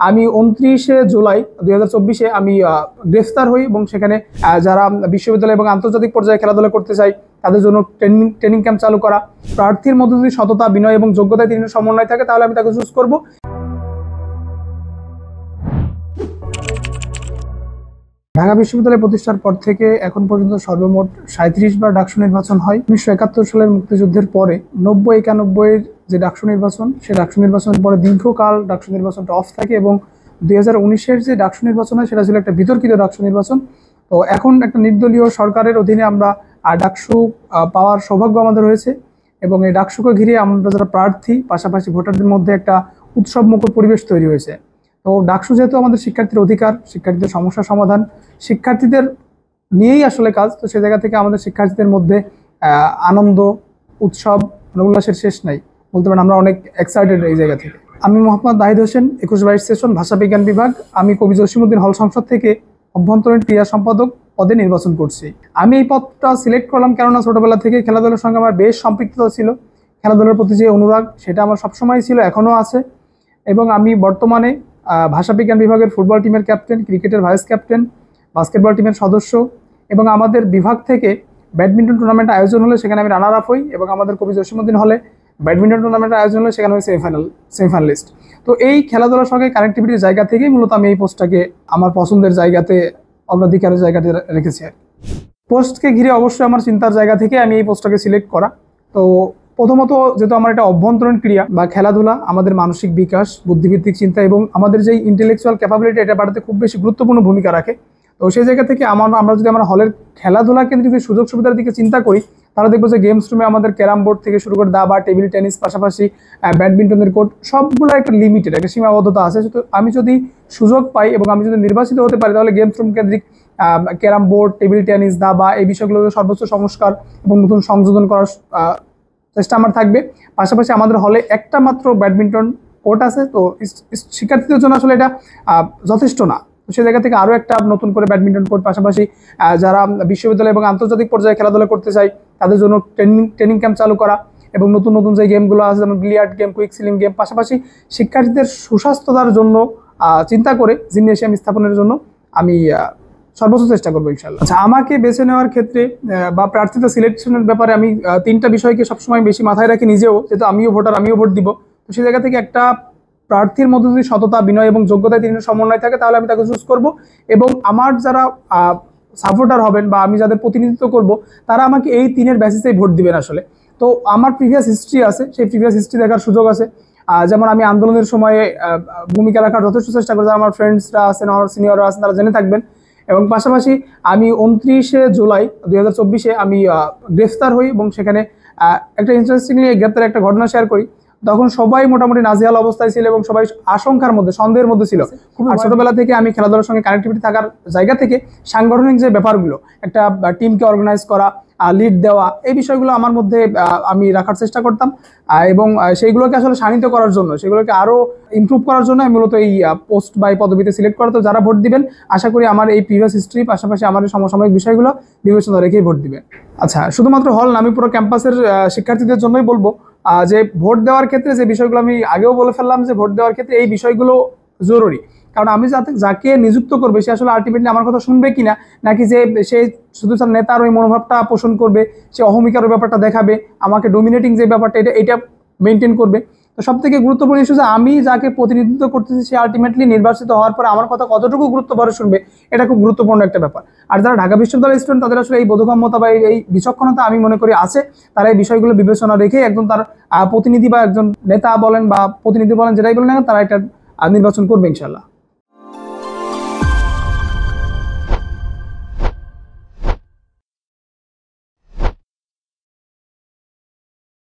আমি 29শে জুলাই 2024-এ আমি গ্রেফতার হই এবং সেখানে যারা বিশ্ববিদ্যালয় এবং আন্তর্জাতিক পর্যায়ে খেলাধুলা করতে চাই তাদের জন্য ট্রেনিং ক্যাম্প চালু করা। প্রার্থীর মধ্যে যদি সততা, বিনয় এবং যোগ্যতায় তিনটা সমন্বয় থাকে তাহলে আমি তাকে চুজ করব। ঢাকা বিশ্ববিদ্যালয় প্রতিষ্ঠার পর থেকে এখন পর্যন্ত সর্বমোট 37 বার ডাকসু নির্বাচন হয়। 1971 সালের মুক্তিযুদ্ধের পরে 90-91-এর যে ডাকসু নির্বাচন, সেই ডাকসু নির্বাচনের পরে দীর্ঘকাল ডাকসু নির্বাচনটা অফ থাকে এবং 2019-এর যে ডাকসু নির্বাচন হয় সেটা ছিল একটা বিতর্কিত ডাকসু নির্বাচন। তো এখন একটা নির্দলীয় সরকারের অধীনে আমরা ডাকসু পাওয়ার সৌভাগ্য আমাদের হয়েছে এবং এই ডাকসুকে ঘিরে আমরা যারা প্রার্থী, পাশাপাশি ভোটারদের মধ্যে একটা উৎসবমুখর পরিবেশ তৈরি হয়েছে। তো ডাকসু যেহেতু আমাদের শিক্ষার্থীর অধিকার, শিক্ষার্থীদের সমস্যা সমাধান, শিক্ষার্থীদের নিয়েই আসলে কাজ, তো সে জায়গা থেকে আমাদের শিক্ষার্থীদের মধ্যে আনন্দ, উৎসব, উল্লাসের শেষ নাই বলতে পারেন। আমরা অনেক এক্সাইটেড এই জায়গা থেকে। আমি মোহাম্মদ নাহিদ হোসেন, 21-22 সেশন, ভাষা বিজ্ঞান বিভাগ। আমি কবি জসিমউদ্দিন হল সংসদ থেকে অভ্যন্তরীণ ক্রীড়া সম্পাদক পদে নির্বাচন করছি। আমি এই পদটা সিলেক্ট করলাম কেননা ছোটবেলা থেকে খেলাধুলার সঙ্গে আমার বেশ সম্পৃক্ততা ছিল। খেলাধুলার প্রতি যে অনুরাগ সেটা আমার সবসময় ছিল, এখনও আছে। এবং আমি বর্তমানে ভাষা বিজ্ঞান বিভাগের ফুটবল টিমের ক্যাপ্টেন, ক্রিকেটের ভাইস ক্যাপ্টেন, বাস্কেটবল টিমের সদস্য এবং আমাদের বিভাগ থেকে ব্যাডমিন্টন টুর্নামেন্ট আয়োজন হলে সেখানে আমি রানার আপ হই এবং আমাদের কবি জসিমউদ্দিন হলে ব্যাডমিন্টন টুর্নামেন্ট আয়োজন হলে সেখানে আমি সেমিফাইনালিস্ট। তো এই খেলাধুলার সঙ্গে কানেক্টিভিটির জায়গা থেকেই মূলত আমি এই পোস্টটাকে আমার পছন্দের জায়গাতে, অগ্রাধিকারের জায়গাতে রেখেছি। আর পোস্টকে ঘিরে অবশ্যই আমার চিন্তার জায়গা থেকে আমি এই পোস্টটাকে সিলেক্ট করা। তো প্রথমত যেহেতু আমার এটা অভ্যন্তরীণ ক্রিয়া বা খেলাধুলা আমাদের মানসিক বিকাশ, বুদ্ধিভিত্তিক চিন্তা এবং আমাদের যে ইন্টেলেকচুয়াল ক্যাপাবিলিটি এটা বাড়াতে খুব বেশি গুরুত্বপূর্ণ ভূমিকা রাখে। তো সেই জায়গা থেকে আমরা যদি আমার হলের খেলাধুলা কেন্দ্রিক যদি সুযোগ সুবিধার দিকে চিন্তা করি তাহলে দেখবো যে গেমস রুমে আমাদের ক্যারাম বোর্ড থেকে শুরু করে দাবা, টেবিল টেনিস, পাশাপাশি ব্যাডমিন্টনের কোর্ট, সবগুলো একটা লিমিটেড, একটা সীমাবদ্ধতা আছে। তো আমি যদি সুযোগ পাই এবং আমি যদি নির্বাচিত হতে পারি তাহলে গেমস রুম কেন্দ্রিক ক্যারাম বোর্ড, টেবিল টেনিস, দাবা এই বিষয়গুলোকে সর্বোচ্চ সংস্কার এবং নতুন সংযোজন করার চেষ্টা আমার থাকবে। পাশাপাশি আমাদের হলে একটা মাত্র ব্যাডমিন্টন কোর্ট আছে, তো শিক্ষার্থীদের জন্য আসলে এটা যথেষ্ট না। তো সেই জায়গা থেকে আরও একটা নতুন করে ব্যাডমিন্টন কোর্ট, পাশাপাশি যারা বিশ্ববিদ্যালয় এবং আন্তর্জাতিক পর্যায়ে খেলাধুলা করতে চাই তাদের জন্য ট্রেনিং ক্যাম্প চালু করা এবং নতুন নতুন যে গেমগুলো আছে যেমন billiard game, quick ceiling game, পাশাপাশি শিক্ষার্থীদের সুস্বাস্থ্যতার জন্য চিন্তা করে জিমনেশিয়াম স্থাপনের জন্য আমি সর্বোচ্চ চেষ্টা করবো ইনশাল্লাহ। আচ্ছা, আমাকে বেছে নেওয়ার ক্ষেত্রে বা প্রার্থীতা সিলেকশনের ব্যাপারে আমি তিনটা বিষয়কে সবসময় বেশি মাথায় রাখি নিজেও, যেহেতু আমিও ভোটার, আমিও ভোট দিব। তো সেই জায়গা থেকে একটা প্রার্থীর মধ্যে যদি সততা, বিনয় এবং যোগ্যতায় তিনটা সমন্বয় থাকে তাহলে আমি তাকে চুজ করব এবং আমার যারা সাপোর্টার হবেন বা আমি যাদের প্রতিনিধিত্ব করব তারা আমাকে এই তিনের বেসিসেই ভোট দিবেন আসলে। তো আমার প্রিভিয়াস হিস্ট্রি আছে, সেই প্রিভিয়াস হিস্ট্রি দেখার সুযোগ আছে। যেমন আমি আন্দোলনের সময়ে ভূমিকা রাখার যথেষ্ট চেষ্টা করি, আমার ফ্রেন্ডসরা আছেন, আমার সিনিয়ররা আছেন, তারা জেনে থাকবেন। এবং পাশাপাশি আমি 29শে জুলাই 2024-এ আমি গ্রেফতার হই এবং সেখানে একটা ইন্টারেস্টিংলি গ্রেফতার একটা ঘটনা শেয়ার করি। তখন সবাই মোটামুটি নাজেহাল অবস্থায় ছিল এবং সবাই আশঙ্কার মধ্যে, সন্দেহের মধ্যে ছিল। আর ছোটবেলা থেকে আমি খেলাধুলার সঙ্গে কানেক্টিভিটি থাকার জায়গা থেকে সাংগঠনিক যে ব্যাপারগুলো, একটা টিমকে অর্গানাইজ করা, লিড দেওয়া, এই বিষয়গুলো আমার মধ্যে আমি রাখার চেষ্টা করতাম এবং সেইগুলোকে আসলে শানিত করার জন্য, সেগুলোকে আরও ইমপ্রুভ করার জন্য আমি মূলত এই পোস্ট বা এই পদবিতে সিলেক্ট করা। তো যারা ভোট দিবেন আশা করি আমার এই প্রিভিয়াস হিস্ট্রি পাশাপাশি আমার সমসাময়িক বিষয়গুলো বিবেচনা রেখেই ভোট দিবেন। আচ্ছা, শুধুমাত্র হল না, আমি পুরো ক্যাম্পাসের শিক্ষার্থীদের জন্যই বলবো যে ভোট দেওয়ার ক্ষেত্রে যে বিষয়গুলো আমি আগেও বলে ফেললাম যে ভোট দেওয়ার ক্ষেত্রে এই বিষয়গুলো জরুরি। কারণ আমি যাকে নিযুক্ত করবে সে আসলে আলটিমেটলি আমার কথা শুনবে কিনা, নাকি যে সে শুধু তার নেতার ওই মনোভাবটা পোষণ করবে, সে অহমিকার ওই ব্যাপারটা দেখাবে, আমাকে ডোমিনেটিং যে ব্যাপারটা এটা মেনটেন করবে। তো সব থেকে গুরুত্বপূর্ণ ইস্যু যে আমি যাকে প্রতিনিধিত্ব করতেছি সে আলটিমেটলি নির্বাচিত হওয়ার পরে আমার কথা কতটুকু গুরুত্ব ভরে শুনবে, এটা খুব গুরুত্বপূর্ণ একটা ব্যাপার। আর যারা ঢাকা বিশ্ববিদ্যালয়ের স্টুডেন্ট তাদের আসলে এই বোধগম্যতা বা এই বিচক্ষণতা আমি মনে করি আছে, তারা এই বিষয়গুলো বিবেচনা রেখে একজন তার প্রতিনিধি বা একজন নেতা বলেন বা প্রতিনিধি বলেন, যেটাই বলেন না তারা এটা নির্বাচন করবে ইনশাল্লাহ।